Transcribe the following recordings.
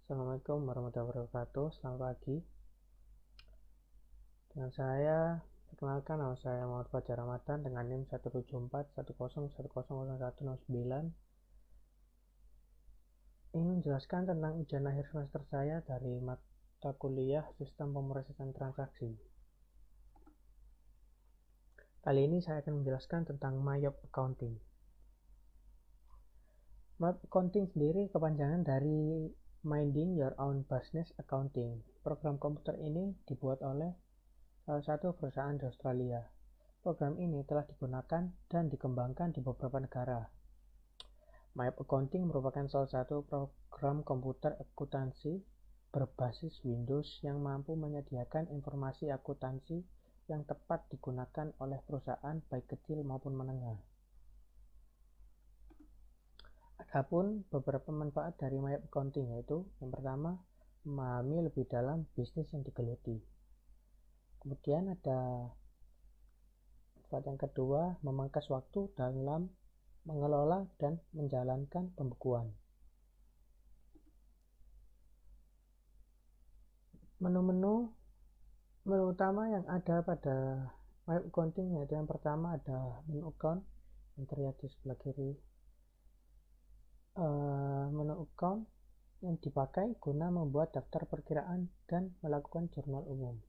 Assalamualaikum warahmatullahi wabarakatuh. Selamat pagi. Dengan saya, perkenalkan nama saya Muhammad Fajar Ramadan dengan NIM 17410100109. Ingin menjelaskan tentang ujian akhir semester saya dari mata kuliah Sistem Pemrosesan Transaksi. Kali ini saya akan menjelaskan tentang MYOB Accounting. MYOB Accounting sendiri kepanjangan dari Minding Your Own Business Accounting. Program komputer ini dibuat oleh salah satu perusahaan di Australia. Program ini telah digunakan dan dikembangkan di beberapa negara. MYOB Accounting merupakan salah satu program komputer akuntansi berbasis Windows yang mampu menyediakan informasi akuntansi yang tepat digunakan oleh perusahaan baik kecil maupun menengah. Adapun beberapa manfaat dari MYOB Accounting yaitu yang pertama, memahami lebih dalam bisnis yang digeluti. Kemudian ada manfaat yang kedua, memangkas waktu dalam mengelola dan menjalankan pembukuan. Menu utama yang ada pada MYOB Accounting yaitu yang pertama ada menu account yang terlihat di sebelah kiri. Menu account yang dipakai guna membuat daftar perkiraan dan melakukan jurnal umum.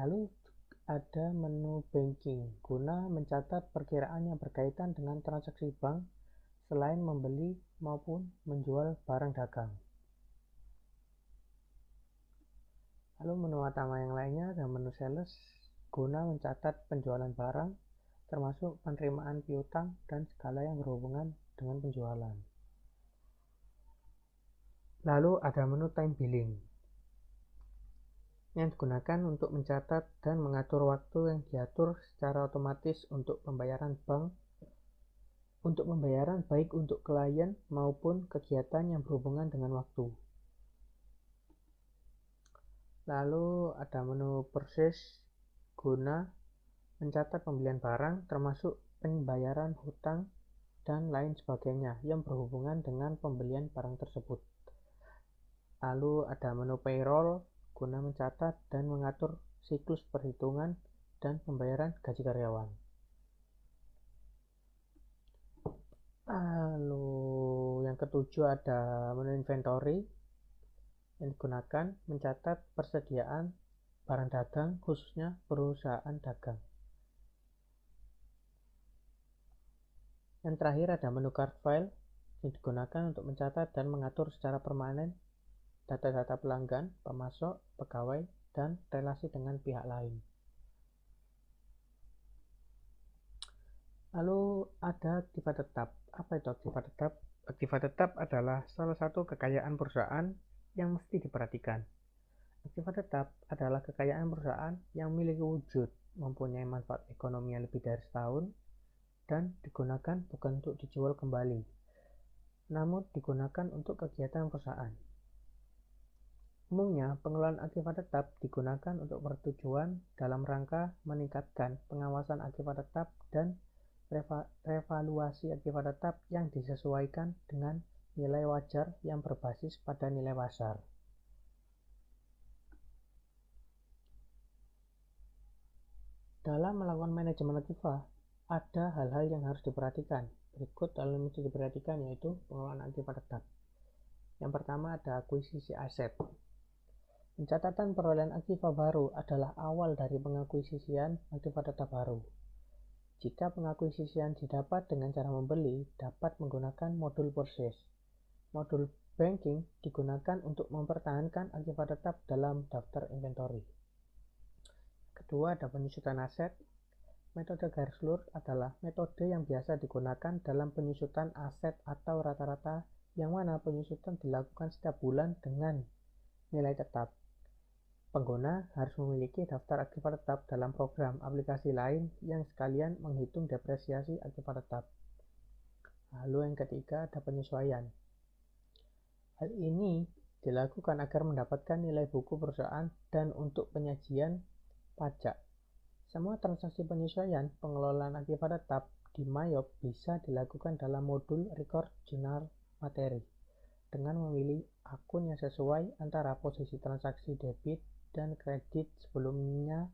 Lalu ada menu banking guna mencatat perkiraan yang berkaitan dengan transaksi bank selain membeli maupun menjual barang dagang. Lalu menu utama yang lainnya ada menu sales guna mencatat penjualan barang termasuk penerimaan piutang dan segala yang berhubungan dengan penjualan. Lalu ada menu time billing yang digunakan untuk mencatat dan mengatur waktu yang diatur secara otomatis untuk pembayaran bank, untuk pembayaran baik untuk klien maupun kegiatan yang berhubungan dengan waktu. Lalu ada menu purchase guna mencatat pembelian barang termasuk pembayaran hutang dan lain sebagainya yang berhubungan dengan pembelian barang tersebut. Lalu ada menu payroll guna mencatat dan mengatur siklus perhitungan dan pembayaran gaji karyawan. Lalu yang ketujuh ada menu inventory yang digunakan mencatat persediaan barang dagang khususnya perusahaan dagang. Yang terakhir ada menu card file yang digunakan untuk mencatat dan mengatur secara permanen data-data pelanggan, pemasok, pegawai, dan relasi dengan pihak lain. Lalu ada aktiva tetap. Apa itu aktiva tetap? Aktiva tetap adalah salah satu kekayaan perusahaan yang mesti diperhatikan. Aktiva tetap adalah kekayaan perusahaan yang memiliki wujud, mempunyai manfaat ekonomi yang lebih dari setahun, dan digunakan bukan untuk dijual kembali, namun digunakan untuk kegiatan perusahaan. Umumnya, pengelolaan aktiva tetap digunakan untuk bertujuan dalam rangka meningkatkan pengawasan aktiva tetap dan revaluasi aktiva tetap yang disesuaikan dengan nilai wajar yang berbasis pada nilai pasar. Dalam melakukan manajemen aktiva, ada hal-hal yang harus diperhatikan. Berikut hal yang mesti diperhatikan yaitu pengelolaan aktiva tetap. Yang pertama ada akuisisi aset. Pencatatan perolehan aktiva baru adalah awal dari pengakuisisian aktiva tetap baru. Jika pengakuisisian didapat dengan cara membeli, dapat menggunakan modul purchase. Modul banking digunakan untuk mempertahankan aktiva tetap dalam daftar inventory. Kedua ada penyusutan aset. Metode garis lurus adalah metode yang biasa digunakan dalam penyusutan aset atau rata-rata yang mana penyusutan dilakukan setiap bulan dengan nilai tetap. Pengguna harus memiliki daftar aktiva tetap dalam program aplikasi lain yang sekalian menghitung depresiasi aktiva tetap. Lalu yang ketiga ada penyesuaian. Hal ini dilakukan agar mendapatkan nilai buku perusahaan dan untuk penyajian pajak. Semua transaksi penyesuaian pengelolaan aktiva tetap di MYOB bisa dilakukan dalam modul record journal materi. dengan memilih akun yang sesuai antara posisi transaksi debit dan kredit sebelumnya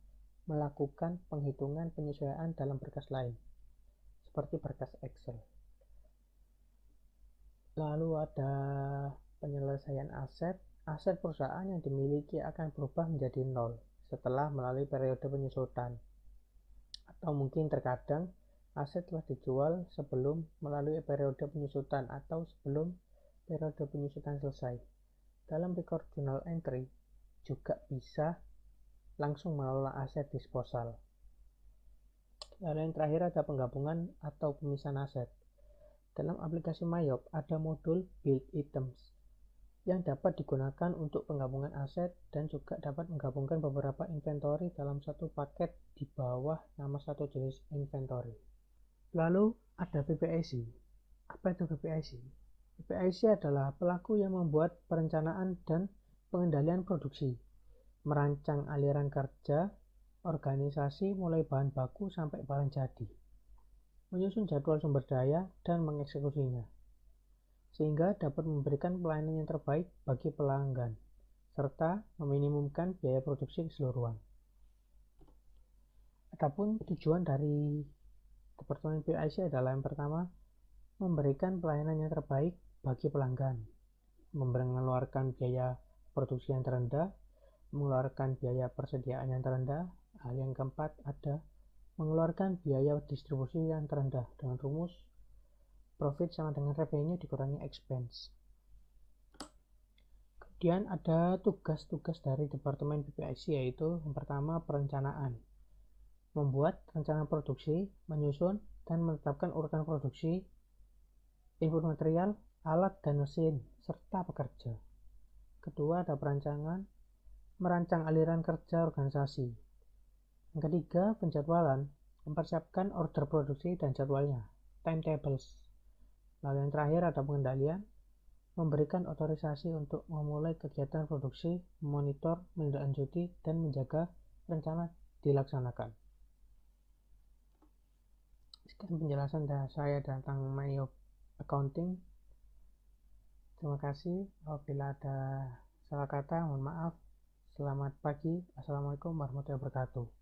melakukan penghitungan penyesuaian dalam berkas lain, seperti berkas Excel. Lalu ada penyelesaian aset. Aset perusahaan yang dimiliki akan berubah menjadi nol setelah melalui periode penyusutan. Atau mungkin terkadang aset telah dijual sebelum melalui periode penyusutan atau sebelum periode penyusutan selesai. Dalam record journal entry juga bisa langsung mengelola aset disposal. Lalu yang terakhir ada penggabungan atau pemisahan aset. Dalam aplikasi Mayop ada modul build items yang dapat digunakan untuk penggabungan aset dan juga dapat menggabungkan beberapa inventory dalam satu paket di bawah nama satu jenis inventory. Lalu ada PPIC. Apa itu PPIC? PPIC adalah pelaku yang membuat perencanaan dan pengendalian produksi, merancang aliran kerja, organisasi mulai bahan baku sampai barang jadi, menyusun jadwal sumber daya dan mengeksekusinya, sehingga dapat memberikan pelayanan yang terbaik bagi pelanggan, serta meminimumkan biaya produksi keseluruhan. Adapun tujuan dari Departemen PPIC adalah yang pertama, memberikan pelayanan yang terbaik bagi pelanggan, mengeluarkan biaya produksi yang terendah, mengeluarkan biaya persediaan yang terendah. Hal yang keempat ada mengeluarkan biaya distribusi yang terendah dengan rumus profit sama dengan revenue dikurangi expense. Kemudian ada tugas-tugas dari Departemen PPIC, yaitu yang pertama perencanaan, membuat rencana produksi, menyusun dan menetapkan urutan produksi, input material, alat dan mesin, serta pekerja. Kedua ada perancangan, merancang aliran kerja organisasi. Yang ketiga penjadwalan, mempersiapkan order produksi dan jadwalnya, timetables. Lalu yang terakhir ada pengendalian, memberikan otorisasi untuk memulai kegiatan produksi, memonitor, menindaklanjuti, dan menjaga rencana dilaksanakan. Sekian penjelasan dari saya tentang Mayop Accounting. Terima kasih. Apabila ada salah kata, mohon maaf. Selamat pagi. Assalamualaikum warahmatullahi wabarakatuh.